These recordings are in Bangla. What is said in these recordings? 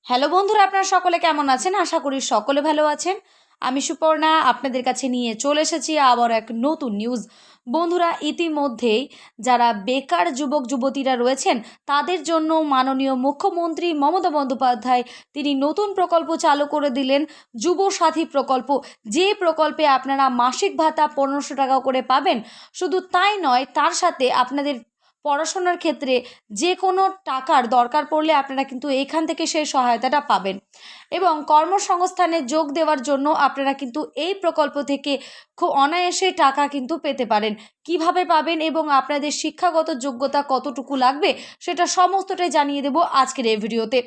হ্যালো বন্ধুরা, আপনারা সকলে কেমন আছেন? আশা করি সকলে ভালো আছেন। আমি সুপর্ণা আপনাদের কাছে নিয়ে চলে এসেছি আবার এক নতুন নিউজ। বন্ধুরা, ইতিমধ্যেই যারা বেকার যুবক যুবতীরা রয়েছেন তাদের জন্য মাননীয় মুখ্যমন্ত্রী মমতা বন্দ্যোপাধ্যায় তিনি নতুন প্রকল্প চালু করে দিলেন, যুব সাথী প্রকল্প। যে প্রকল্পে আপনারা মাসিক ভাতা 1500 টাকা করে পাবেন। শুধু তাই নয়, তার সাথে আপনাদের পড়াশোনার ক্ষেত্রে যে কোনো টাকার দরকার পড়লে আপনারা কিন্তু এইখান থেকে সেই সহায়তাটা পাবেন। এবং কর্মসংস্থানে যোগ দেওয়ার জন্য আপনারা কিন্তু এই প্রকল্প থেকে খুব অনায়াসে টাকা কিন্তু পেতে পারেন। কিভাবে পাবেন এবং আপনাদের শিক্ষাগত যোগ্যতা কতটুকু লাগবে সেটা সমস্তটাই জানিয়ে দেব আজকের এই ভিডিওতে।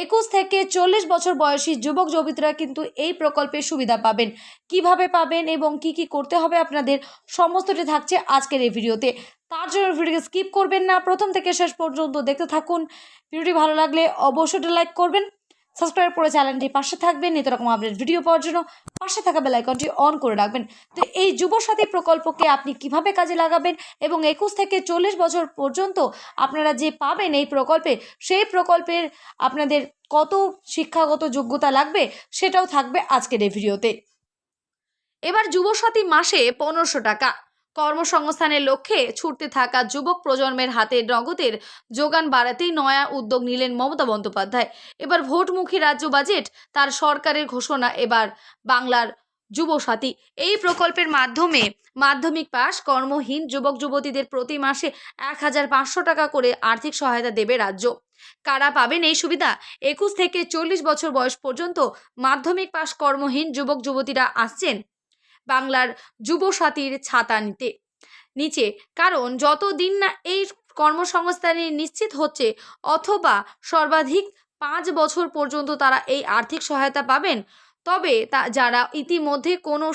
21 থেকে 40 বছর বয়সী যুবক যুবতীরা কিন্তু এই প্রকল্পের সুবিধা পাবেন। কিভাবে পাবেন এবং কি কি করতে হবে আপনাদের সমস্তটাই থাকছে আজকের এই ভিডিওতে। তার জন্য ভিডিওকে স্কিপ করবেন না, প্রথম থেকে শেষ পর্যন্ত দেখতে থাকুন। ভিডিওটি ভালো লাগলে অবশ্যই লাইক করবেন, সাবস্ক্রাইব করে চ্যানেলটির পাশে থাকবেন নিত্য রকম আপডেট ভিডিও পাওয়ার জন্য। পাশে থাকা বেল আইকনটি অন করে রাখবেন। তো এই যুবসাথী প্রকল্পকে আপনি কিভাবে কাজে লাগাবেন এবং 21 থেকে 40 বছর পর্যন্ত আপনারা যে পাবেন এই প্রকল্পে, সেই প্রকল্পের আপনাদের কত শিক্ষাগত যোগ্যতা লাগবে সেটাও থাকবে আজকের এই ভিডিওতে। এবার যুবসাথী মাসে 1500 টাকা। কর্মসংস্থানের লক্ষ্যে ছুটতে থাকা যুবক প্রজন্মের হাতে নগদের যোগান বাড়াতেই নয়া উদ্যোগ নিলেন মমতা বন্দ্যোপাধ্যায়। এবার ভোটমুখী রাজ্য বাজেট, তার সরকারের ঘোষণা এবার বাংলার যুবসাথী। এই প্রকল্পের মাধ্যমে মাধ্যমিক পাশ কর্মহীন যুবক যুবতীদের প্রতি মাসে 1500 টাকা করে আর্থিক সহায়তা দেবে রাজ্য। কারা পাবেন এই সুবিধা? 21 থেকে 40 বছর বয়স পর্যন্ত মাধ্যমিক পাশ কর্মহীন যুবক যুবতীরা আসছেন বাংলার যুবসাথীর ছাতা নিচে। কারণ যতদিন না এই কর্মসংস্থানে নিশ্চিত হচ্ছে অথবা সর্বাধিক 5 বছর পর্যন্ত তারা এই আর্থিক সহায়তা পাবেন, তবে যারা ইতিমধ্যে কোনো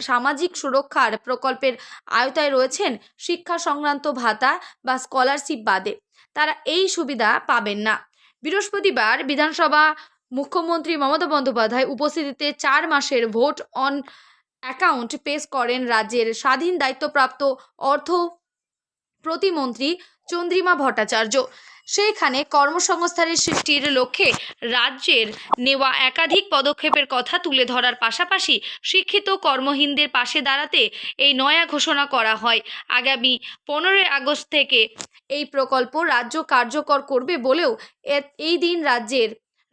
সামাজিক সুরক্ষার প্রকল্পের আওতায় রয়েছেন, শিক্ষা সংক্রান্ত ভাতা বা স্কলারশিপ বাদে তারা এই সুবিধা পাবেন না। বৃহস্পতিবার বিধানসভা মুখ্যমন্ত্রী মমতা বন্দ্যোপাধ্যায় উপস্থিতিতে 4 মাসের ভোট অন অ্যাকাউন্ট পেশ করেন রাজ্যের স্বাধীন দায়িত্বপ্রাপ্ত অর্থ প্রতিমন্ত্রী চন্দ্রিমা ভট্টাচার্য। সেইখানে কর্মসংস্থানের সৃষ্টির লক্ষ্যে রাজ্যের নেওয়া একাধিক পদক্ষেপের কথা তুলে ধরার পাশাপাশি শিক্ষিত কর্মহীনদের পাশে দাঁড়াতে এই নয়া ঘোষণা করা হয়। আগামী 15 আগস্ট থেকে এই প্রকল্প রাজ্য কার্যকর করবে বলেও এই দিন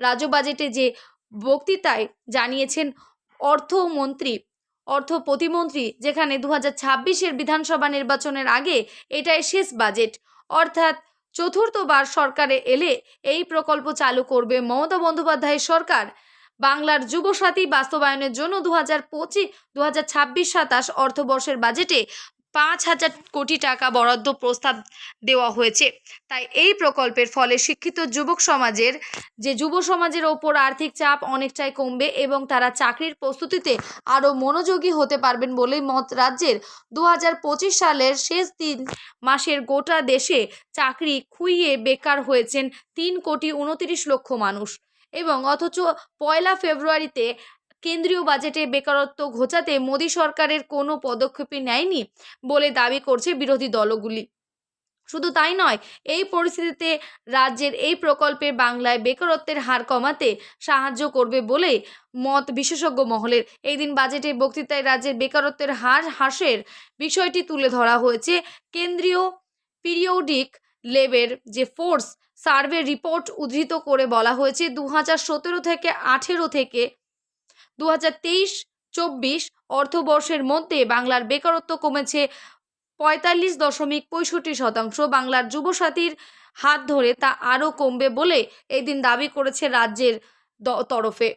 রাজ্য বাজেটে যে বক্তৃতায় জানিয়েছেন অর্থ প্রতিমন্ত্রী, যেখানে 2026-এর বিধানসভা নির্বাচনের আগে এটাই শেষ বাজেট, অর্থাৎ চতুর্থবার সরকারে এলে এই প্রকল্প চালু করবে মমতা বন্দ্যোপাধ্যায়ের সরকার। বাংলার যুবসাথী বাস্তবায়নের জন্য 2026-27 অর্থবর্ষের বাজেটে 5000 কোটি টাকা বরাদ্দ প্রস্তাব দেওয়া হয়েছে। তাই এই প্রকল্পের ফলে শিক্ষিত যুব সমাজের ওপর আর্থিক চাপ অনেকটাই কমবে এবং তারা চাকরির প্রস্তুতিতে আরও মনোযোগী হতে পারবেন বলেই মত রাজ্যের। 2025 সালের শেষ 3 মাসের গোটা দেশে চাকরি খুইয়ে বেকার হয়েছেন 3,29 লক্ষ মানুষ, এবং অথচ 1 ফেব্রুয়ারিতে কেন্দ্রীয় বাজেটে বেকারত্ব ঘোচাতে মোদী সরকারের কোনো পদক্ষেপই নেয়নি বলে দাবি করছে বিরোধী দলগুলি। শুধু তাই নয়, এই পরিস্থিতিতে রাজ্যের এই প্রকল্পে বাংলায় বেকারত্বের হার কমাতে সাহায্য করবে বলে মত বিশেষজ্ঞ মহলের। এই দিন বাজেটে বক্তৃতায় রাজ্যের বেকারত্বের হার হ্রাসের বিষয়টি তুলে ধরা হয়েছে। কেন্দ্রীয় পিরিয়ডিক লেভের যে ফোর্স সার্ভে রিপোর্ট উদ্ধৃত করে বলা হয়েছে, 2017 থেকে 18 থেকে 2023-24 অর্থবর্ষের মধ্যে বাংলার বেকারত্ব কমেছে 45.65%। বাংলার যুবসাথীর হাত ধরে তা আরও কমবে বলে এদিন দাবি করেছে রাজ্যের তরফে।